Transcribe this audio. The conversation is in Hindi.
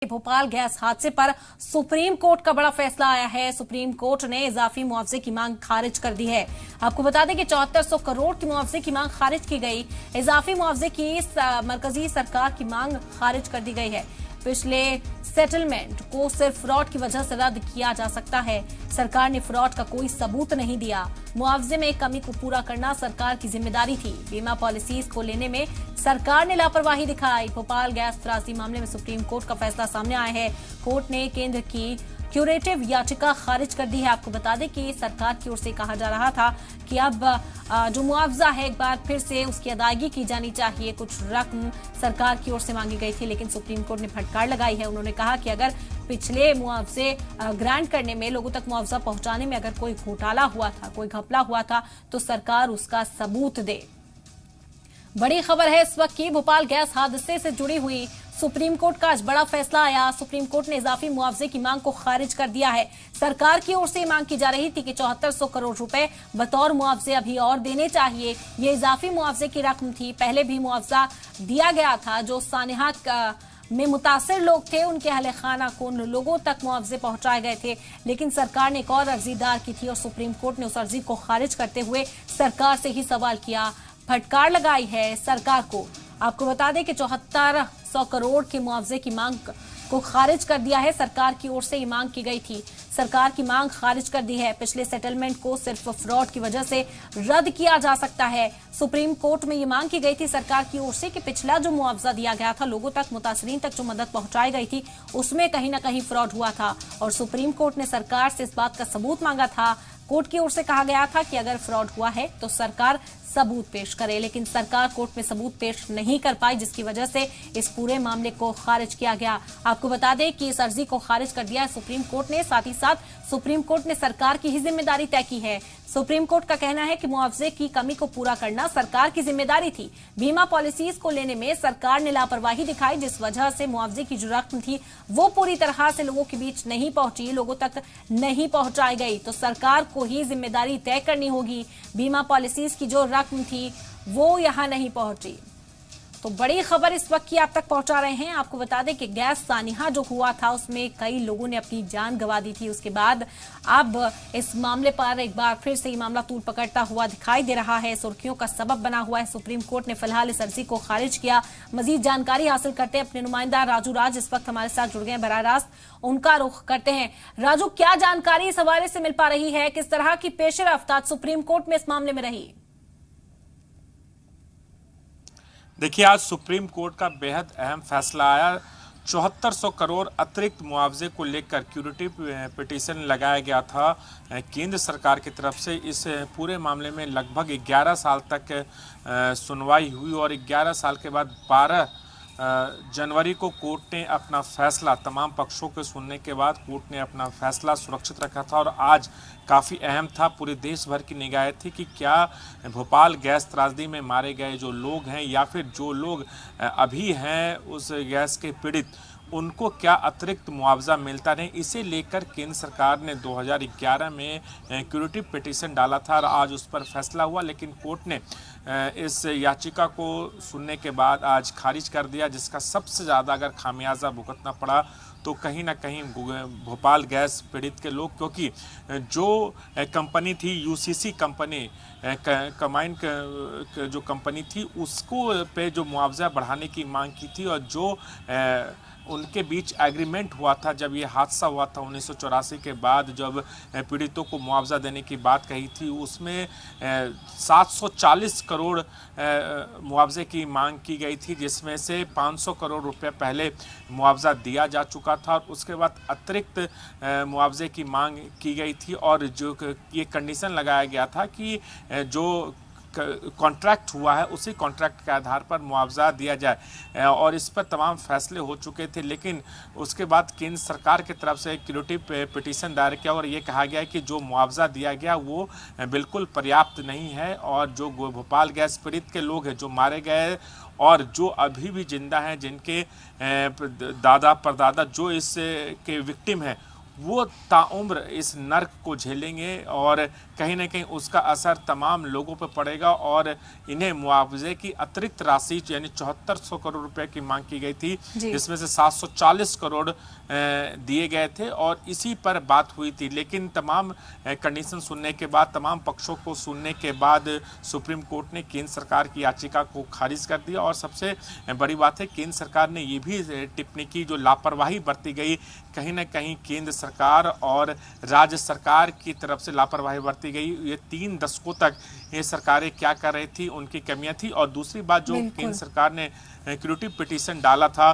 भोपाल गैस हादसे पर सुप्रीम कोर्ट का बड़ा फैसला आया है। सुप्रीम कोर्ट ने इजाफी मुआवजे की मांग खारिज कर दी है। आपको बता दें कि 7400 करोड़ की मुआवजे की मांग खारिज की गई। इजाफी मुआवजे की मरकजी सरकार की मांग खारिज कर दी गई है। पिछले सेटलमेंट को सिर्फ फ्रॉड की वजह से रद्द किया जा सकता है। सरकार ने फ्रॉड का कोई सबूत नहीं दिया। मुआवजे में कमी को पूरा करना सरकार की जिम्मेदारी थी। बीमा पॉलिसीज को लेने में सरकार ने लापरवाही दिखाई। भोपाल गैस त्रासदी मामले में सुप्रीम कोर्ट का फैसला सामने आया है। कोर्ट ने केंद्र की क्यूरेटिव याचिका खारिज कर दी है। आपको बता दें कि सरकार की ओर से कहा जा रहा था कि अब जो मुआवजा है एक बार फिर से उसकी अदायगी की जानी चाहिए। कुछ रकम सरकार की ओर से मांगी गई थी, लेकिन सुप्रीम कोर्ट ने फटकार लगाई है। उन्होंने कहा कि अगर पिछले मुआवजे ग्रांट करने में, लोगों तक मुआवजा पहुंचाने में अगर कोई घोटाला हुआ था, कोई घपला हुआ था, तो सरकार उसका सबूत दे। बड़ी खबर है इस वक्त की भोपाल गैस हादसे से जुड़ी हुई। सुप्रीम कोर्ट का आज बड़ा फैसला आया। सुप्रीम कोर्ट ने इजाफी मुआवजे की मांग को खारिज कर दिया है। सरकार की ओर से मांग की जा रही थी कि 7400 करोड़ रुपए बतौर मुआवजे अभी और देने चाहिए। ये इजाफी मुआवजे की रकम थी। पहले भी मुआवजा दिया गया था। जो सानेहा में मुतासिर लोग थे, उनके अहले खाना को, उन लोगों तक मुआवजे पहुंचाए गए थे, लेकिन सरकार ने एक और अर्जी दायर की थी और सुप्रीम कोर्ट ने उस अर्जी को खारिज करते हुए सरकार से ही सवाल किया, फटकार लगाई है सरकार को। आपको बता दें कि 7400 करोड़ के मुआवजे की मांग को खारिज कर दिया है। सरकार की ओर से ये मांग की गई थी। सरकार की मांग खारिज कर दी है। पिछले सेटलमेंट को सिर्फ फ्रॉड की वजह से रद्द किया जा सकता है। सुप्रीम कोर्ट में ये मांग की गई थी सरकार की ओर से कि पिछला जो मुआवजा दिया गया था, लोगों तक, मुतासरीन तक जो मदद पहुंचाई गई थी, उसमें कहीं ना कहीं फ्रॉड हुआ था और सुप्रीम कोर्ट ने सरकार से इस बात का सबूत मांगा था। कोर्ट की ओर से कहा गया था कि अगर फ्रॉड हुआ है तो सरकार सबूत पेश करे, लेकिन सरकार कोर्ट में सबूत पेश नहीं कर पाई, जिसकी वजह से इस पूरे मामले को खारिज किया गया। आपको बता दें कि इस अर्जी को खारिज कर दिया है सुप्रीम कोर्ट ने। साथ ही साथ सुप्रीम कोर्ट ने सरकार की ही जिम्मेदारी तय की है। सुप्रीम कोर्ट का कहना है कि मुआवजे की कमी को पूरा करना सरकार की जिम्मेदारी थी। बीमा पॉलिसीज को लेने में सरकार ने लापरवाही दिखाई, जिस वजह से मुआवजे की जो रकम थी वो पूरी तरह से लोगों के बीच नहीं पहुंची, लोगों तक नहीं पहुंचाई गई। तो सरकार को ही जिम्मेदारी तय करनी होगी। बीमा पॉलिसीज की जो रकम थी वो यहां नहीं पहुंची। तो बड़ी खबर इस वक्त की आप तक पहुंचा रहे हैं। आपको बता दें कि गैस सानिहा जो हुआ था उसमें कई लोगों ने अपनी जान गंवा दी थी। उसके बाद अब इस मामले पर एक बार फिर से ये मामला तूल पकड़ता हुआ दिखाई दे रहा है, सुर्खियों का सबब बना हुआ है। सुप्रीम कोर्ट ने फिलहाल इस अर्जी को खारिज किया। मजीद जानकारी हासिल करते हैं, अपने नुमाइंदा राजू राज इस वक्त हमारे साथ जुड़ गए हैं बराह रास्त, उनका रुख करते हैं। राजू, क्या जानकारी इस हवाले से मिल पा रही है? किस तरह की पेशरफ्त आज सुप्रीम कोर्ट में इस मामले में रही? देखिए, आज सुप्रीम कोर्ट का बेहद अहम फैसला आया। 7400 करोड़ अतिरिक्त मुआवजे को लेकर क्यूरेटिव पिटीशन लगाया गया था केंद्र सरकार की तरफ से। इस पूरे मामले में लगभग 11 साल तक सुनवाई हुई और 11 साल के बाद 12 जनवरी को कोर्ट ने अपना फैसला, तमाम पक्षों के सुनने के बाद कोर्ट ने अपना फैसला सुरक्षित रखा था। और आज काफ़ी अहम था, पूरे देश भर की निगाहें थी कि क्या भोपाल गैस त्रासदी में मारे गए जो लोग हैं या फिर जो लोग अभी हैं उस गैस के पीड़ित, उनको क्या अतिरिक्त मुआवजा मिलता नहीं। इसे लेकर केंद्र सरकार ने 2011 में क्यूरेटिव पिटीशन डाला था और आज उस पर फैसला हुआ, लेकिन कोर्ट ने इस याचिका को सुनने के बाद आज खारिज कर दिया, जिसका सबसे ज़्यादा अगर खामियाजा भुगतना पड़ा तो कहीं ना कहीं भोपाल गैस पीड़ित के लोग, क्योंकि जो कंपनी थी यूसीसी कंपनी, कमाइन जो कंपनी थी, उसको पे जो मुआवजा बढ़ाने की मांग की थी और जो उनके बीच एग्रीमेंट हुआ था जब ये हादसा हुआ था 1984 के बाद, जब पीड़ितों को मुआवजा देने की बात कही थी, उसमें 740 करोड़ मुआवजे की मांग की गई थी, जिसमें से 500 करोड़ रुपए पहले मुआवजा दिया जा चुका था और उसके बाद अतिरिक्त मुआवजे की मांग की गई थी। और जो ये कंडीशन लगाया गया था कि जो कॉन्ट्रैक्ट हुआ है उसी कॉन्ट्रैक्ट के आधार पर मुआवजा दिया जाए और इस पर तमाम फैसले हो चुके थे। लेकिन उसके बाद केंद्र सरकार की तरफ से क्यूरेटिव पिटीशन दायर किया और ये कहा गया कि जो मुआवजा दिया गया वो बिल्कुल पर्याप्त नहीं है और जो भोपाल गैस पीड़ित के लोग हैं जो मारे गए और जो अभी भी जिंदा हैं, जिनके दादा परदादा जो इस के विक्टिम हैं, वो ताउम्र इस नर्क को झेलेंगे और कहीं ना कहीं उसका असर तमाम लोगों पर पड़ेगा और इन्हें मुआवजे की अतिरिक्त राशि यानी 7400 करोड़ रुपए की मांग की गई थी, जिसमें से 740 करोड़ दिए गए थे और इसी पर बात हुई थी। लेकिन तमाम कंडीशन सुनने के बाद, तमाम पक्षों को सुनने के बाद सुप्रीम कोर्ट ने केंद्र सरकार की याचिका को खारिज कर दिया। और सबसे बड़ी बात है, केंद्र सरकार ने ये भी टिप्पणी की, जो लापरवाही बरती गई, कहीं ना कहीं केंद्र सरकार और राज्य सरकार की तरफ से लापरवाही बरती गई। ये 3 दशकों तक ये सरकारें क्या कर रही थी, उनकी कमियां थी। और दूसरी बात, जो केंद्र सरकार ने क्यूरेटिव पिटीशन डाला था